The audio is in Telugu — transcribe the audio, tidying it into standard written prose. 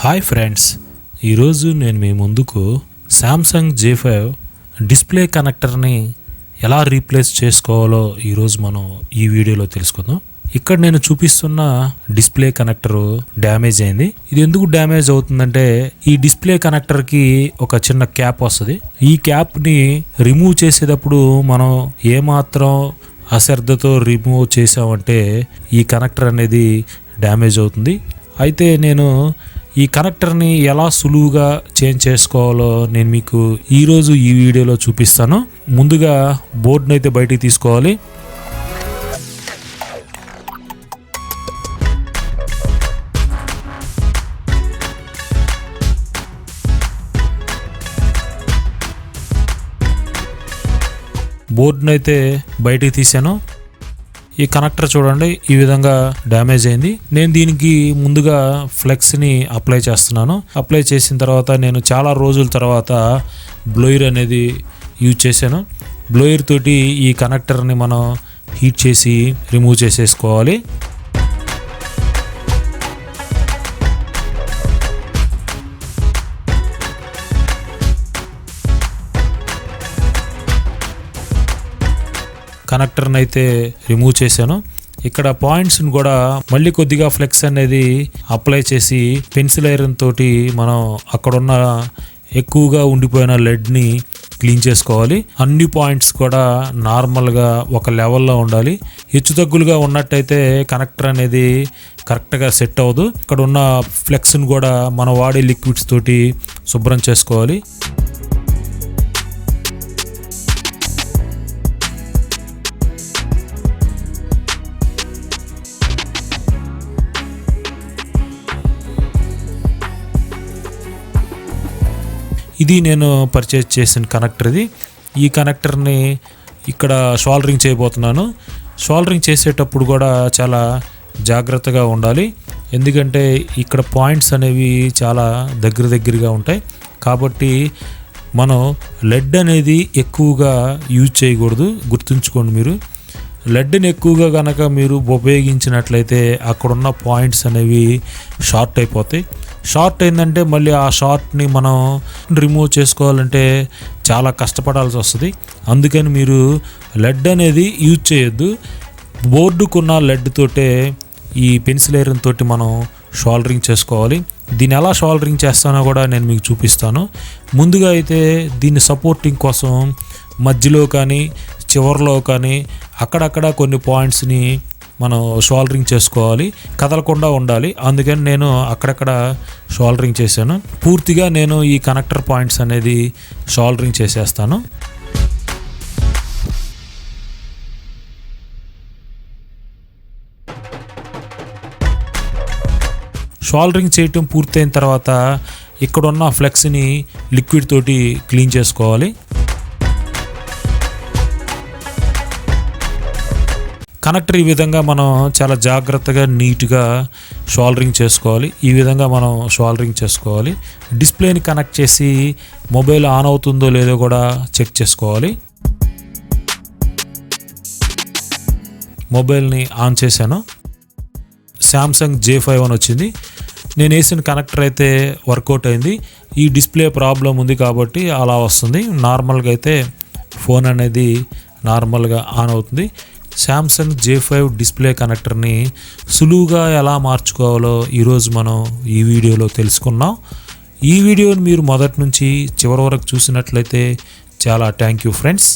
హాయ్ ఫ్రెండ్స్, ఈరోజు నేను మీ ముందుకు శాంసంగ్ J5 డిస్ప్లే కనెక్టర్ని ఎలా రీప్లేస్ చేసుకోవాలో ఈరోజు మనం ఈ వీడియోలో తెలుసుకుందాం. ఇక్కడ నేను చూపిస్తున్న డిస్ప్లే కనెక్టర్ డ్యామేజ్ అయింది. ఇది ఎందుకు డ్యామేజ్ అవుతుందంటే ఈ డిస్ప్లే కనెక్టర్కి ఒక చిన్న క్యాప్ వస్తుంది. ఈ క్యాప్ని రిమూవ్ చేసేటప్పుడు మనం ఏమాత్రం అశ్రద్ధతో రిమూవ్ చేసామంటే ఈ కనెక్టర్ అనేది డ్యామేజ్ అవుతుంది. అయితే నేను ఈ కనెక్టర్ని ఎలా సులువుగా చేంజ్ చేసుకోవాలో నేను మీకు ఈరోజు ఈ వీడియోలో చూపిస్తాను. ముందుగా బోర్డుని అయితే బయటికి తీసుకోవాలి. బోర్డుని అయితే బయటికి తీసాను. ఈ కనెక్టర్ చూడండి, ఈ విధంగా డ్యామేజ్ అయింది. నేను దీనికి ముందుగా ఫ్లెక్స్ని అప్లై చేస్తున్నాను. అప్లై చేసిన తర్వాత నేను చాలా రోజుల తర్వాత బ్లోయర్ అనేది యూజ్ చేశాను. బ్లోయర్ తోటి ఈ కనెక్టర్ని మనం హీట్ చేసి రిమూవ్ చేసేసుకోవాలి. కనెక్టర్ని అయితే రిమూవ్ చేశాను. ఇక్కడ పాయింట్స్ని కూడా మళ్ళీ కొద్దిగా ఫ్లెక్స్ అనేది అప్లై చేసి పెన్సిల్ ఐరన్ తోటి మనం అక్కడున్న ఎక్కువగా ఉండిపోయిన లెడ్ని క్లీన్ చేసుకోవాలి. అన్ని పాయింట్స్ కూడా నార్మల్గా ఒక లెవెల్లో ఉండాలి. హెచ్చు తగ్గులుగా ఉన్నట్టయితే కనెక్టర్ అనేది కరెక్ట్గా సెట్ అవ్వదు. ఇక్కడ ఉన్న ఫ్లెక్స్ని కూడా మనం వాడే లిక్విడ్స్ తోటి శుభ్రం చేసుకోవాలి. ఇది నేను పర్చేజ్ చేసిన కనెక్టర్. ఈ కనెక్టర్ని ఇక్కడ షోల్డరింగ్ చేయబోతున్నాను. షోల్డరింగ్ చేసేటప్పుడు కూడా చాలా జాగ్రత్తగా ఉండాలి. ఎందుకంటే ఇక్కడ పాయింట్స్ అనేవి చాలా దగ్గరగా ఉంటాయి. కాబట్టి మనం లెడ్ అనేది ఎక్కువగా యూజ్ చేయకూడదు. గుర్తుంచుకోండి, మీరు లెడ్ని ఎక్కువగా కనుక మీరు ఉపయోగించినట్లయితే అక్కడున్న పాయింట్స్ అనేవి షార్ట్ అయిపోతాయి. షార్ట్ అయిందంటే మళ్ళీ ఆ షార్ట్ని మనం రిమూవ్ చేసుకోవాలంటే చాలా కష్టపడాల్సి వస్తుంది. అందుకని మీరు లెడ్ అనేది యూజ్ చేయొద్దు. బోర్డుకున్న లెడ్ తోటే ఈ పెన్సిల్ ఐరన్ తోటి మనం షోల్డరింగ్ చేసుకోవాలి. దీన్ని ఎలా షోల్డరింగ్ చేస్తానో కూడా నేను మీకు చూపిస్తాను. ముందుగా అయితే దీన్ని సపోర్టింగ్ కోసం మధ్యలో కానీ చివరిలో కానీ అక్కడక్కడ కొన్ని పాయింట్స్ని మనం షోల్డరింగ్ చేసుకోవాలి. కదలకుండా ఉండాలి. అందుకని నేను అక్కడక్కడ షోల్డరింగ్ చేశాను. పూర్తిగా నేను ఈ కనెక్టర్ పాయింట్స్ అనేది షోల్డరింగ్ చేసేస్తాను. షోల్డరింగ్ చేయటం పూర్తయిన తర్వాత ఇక్కడున్న ఫ్లెక్స్ని లిక్విడ్ తోటి క్లీన్ చేసుకోవాలి. కనెక్టర్ ఈ విధంగా మనం చాలా జాగ్రత్తగా నీట్గా షోల్డరింగ్ చేసుకోవాలి. ఈ విధంగా మనం షోల్డరింగ్ చేసుకోవాలి. డిస్ప్లేని కనెక్ట్ చేసి మొబైల్ ఆన్ అవుతుందో లేదో కూడా చెక్ చేసుకోవాలి. మొబైల్ని ఆన్ చేశాను. శాంసంగ్ J5 అని వచ్చింది. నేను వేసిన కనెక్టర్ అయితే వర్కౌట్ అయింది. ఈ డిస్ప్లే ప్రాబ్లం ఉంది కాబట్టి అలా వస్తుంది. నార్మల్గా అయితే ఫోన్ అనేది నార్మల్గా ఆన్ అవుతుంది. శాంసంగ్ J5 డిస్ప్లే కనెక్టర్ని సులువుగా ఎలా మార్చుకోవాలో ఈరోజు మనం ఈ వీడియోలో తెలుసుకున్నాం. ఈ వీడియోని మీరు మొదటి నుంచి చివరి వరకు చూసినట్లయితే చాలా థ్యాంక్ యూ ఫ్రెండ్స్.